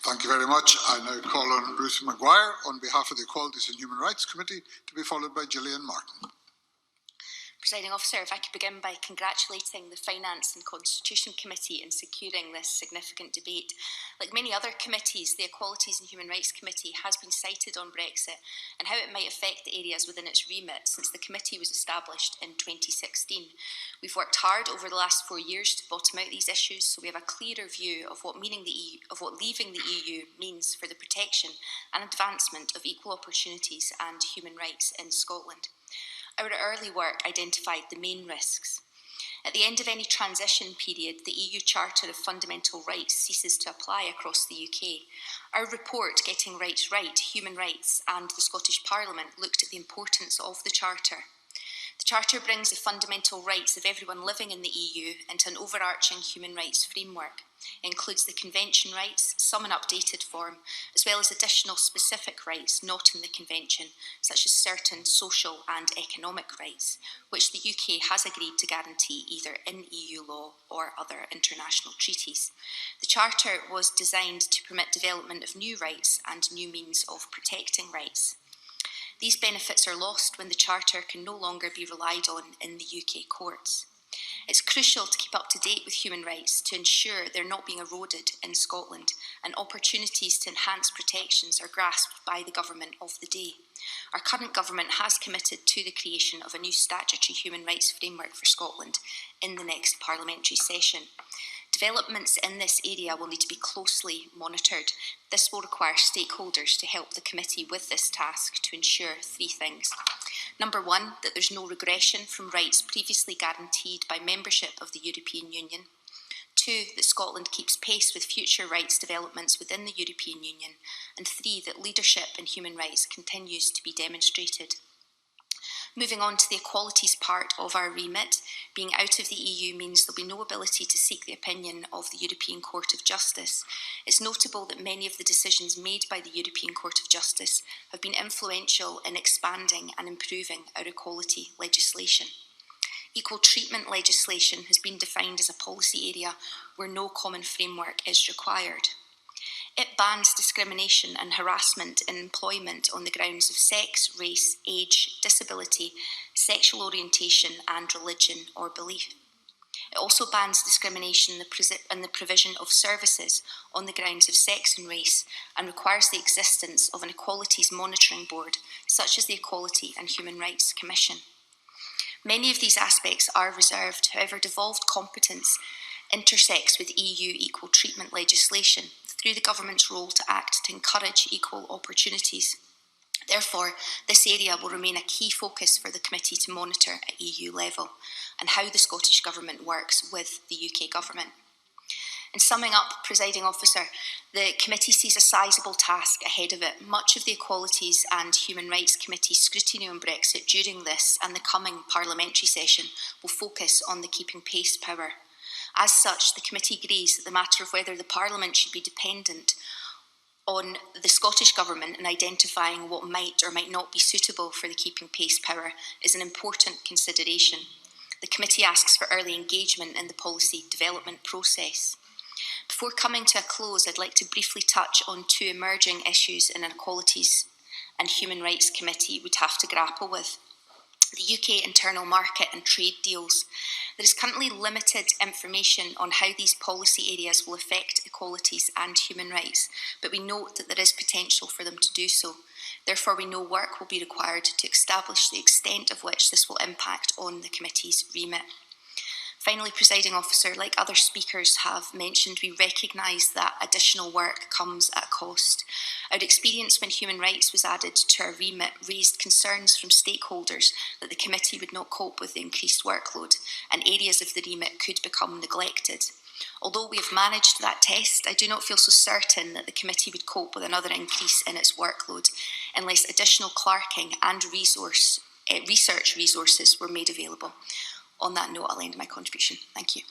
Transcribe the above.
Thank you very much. I now call on Ruth Maguire on behalf of the Equalities and Human Rights Committee, to be followed by Gillian Martin. Presiding Officer, if I could begin by congratulating the Finance and Constitution Committee in securing this significant debate. Like many other committees, the Equalities and Human Rights Committee has been cited on Brexit and how it might affect the areas within its remit since the committee was established in 2016. We've worked hard over the last 4 years to bottom out these issues, so we have a clearer view of what leaving the EU means for the protection and advancement of equal opportunities and human rights in Scotland. Our early work identified the main risks. At the end of any transition period, the EU Charter of Fundamental Rights ceases to apply across the UK. Our report, Getting Rights Right, Human Rights and the Scottish Parliament looked at the importance of the Charter. The Charter brings the fundamental rights of everyone living in the EU into an overarching human rights framework. It includes the Convention rights, some in updated form, as well as additional specific rights not in the Convention, such as certain social and economic rights, which the UK has agreed to guarantee either in EU law or other international treaties. The Charter was designed to permit development of new rights and new means of protecting rights. These benefits are lost when the Charter can no longer be relied on in the UK courts. It's crucial to keep up to date with human rights to ensure they're not being eroded in Scotland, and opportunities to enhance protections are grasped by the government of the day. Our current government has committed to the creation of a new statutory human rights framework for Scotland in the next parliamentary session. Developments in this area will need to be closely monitored. This will require stakeholders to help the committee with this task to ensure 3 things. Number 1, that there's no regression from rights previously guaranteed by membership of the European Union. 2, that Scotland keeps pace with future rights developments within the European Union. And 3, that leadership in human rights continues to be demonstrated. Moving on to the equalities part of our remit, being out of the EU means there'll be no ability to seek the opinion of the European Court of Justice. It's notable that many of the decisions made by the European Court of Justice have been influential in expanding and improving our equality legislation. Equal treatment legislation has been defined as a policy area where no common framework is required. It bans discrimination and harassment in employment on the grounds of sex, race, age, disability, sexual orientation and religion or belief. It also bans discrimination in the provision of services on the grounds of sex and race, and requires the existence of an equalities monitoring board, such as the Equality and Human Rights Commission. Many of these aspects are reserved, however, devolved competence intersects with EU equal treatment legislation through the government's role to act to encourage equal opportunities. Therefore, this area will remain a key focus for the committee to monitor at EU level, and how the Scottish Government works with the UK Government. In summing up, Presiding Officer, the committee sees a sizable task ahead of it. Much of the Equalities and Human Rights Committee's scrutiny on Brexit during this and the coming parliamentary session will focus on the keeping pace power. As such, the committee agrees that the matter of whether the Parliament should be dependent on the Scottish Government in identifying what might or might not be suitable for the keeping pace power is an important consideration. The committee asks for early engagement in the policy development process. Before coming to a close, I'd like to briefly touch on 2 emerging issues an Equalities and Human Rights Committee would have to grapple with. The UK internal market and trade deals. There is currently limited information on how these policy areas will affect equalities and human rights, but we note that there is potential for them to do so. Therefore, we know work will be required to establish the extent of which this will impact on the committee's remit. Finally, Presiding Officer, like other speakers have mentioned, we recognise that additional work comes at a cost. Our experience when human rights was added to our remit raised concerns from stakeholders that the committee would not cope with the increased workload and areas of the remit could become neglected. Although we have managed that test, I do not feel so certain that the committee would cope with another increase in its workload unless additional clerking and research resources were made available. On that note, I'll end my contribution. Thank you.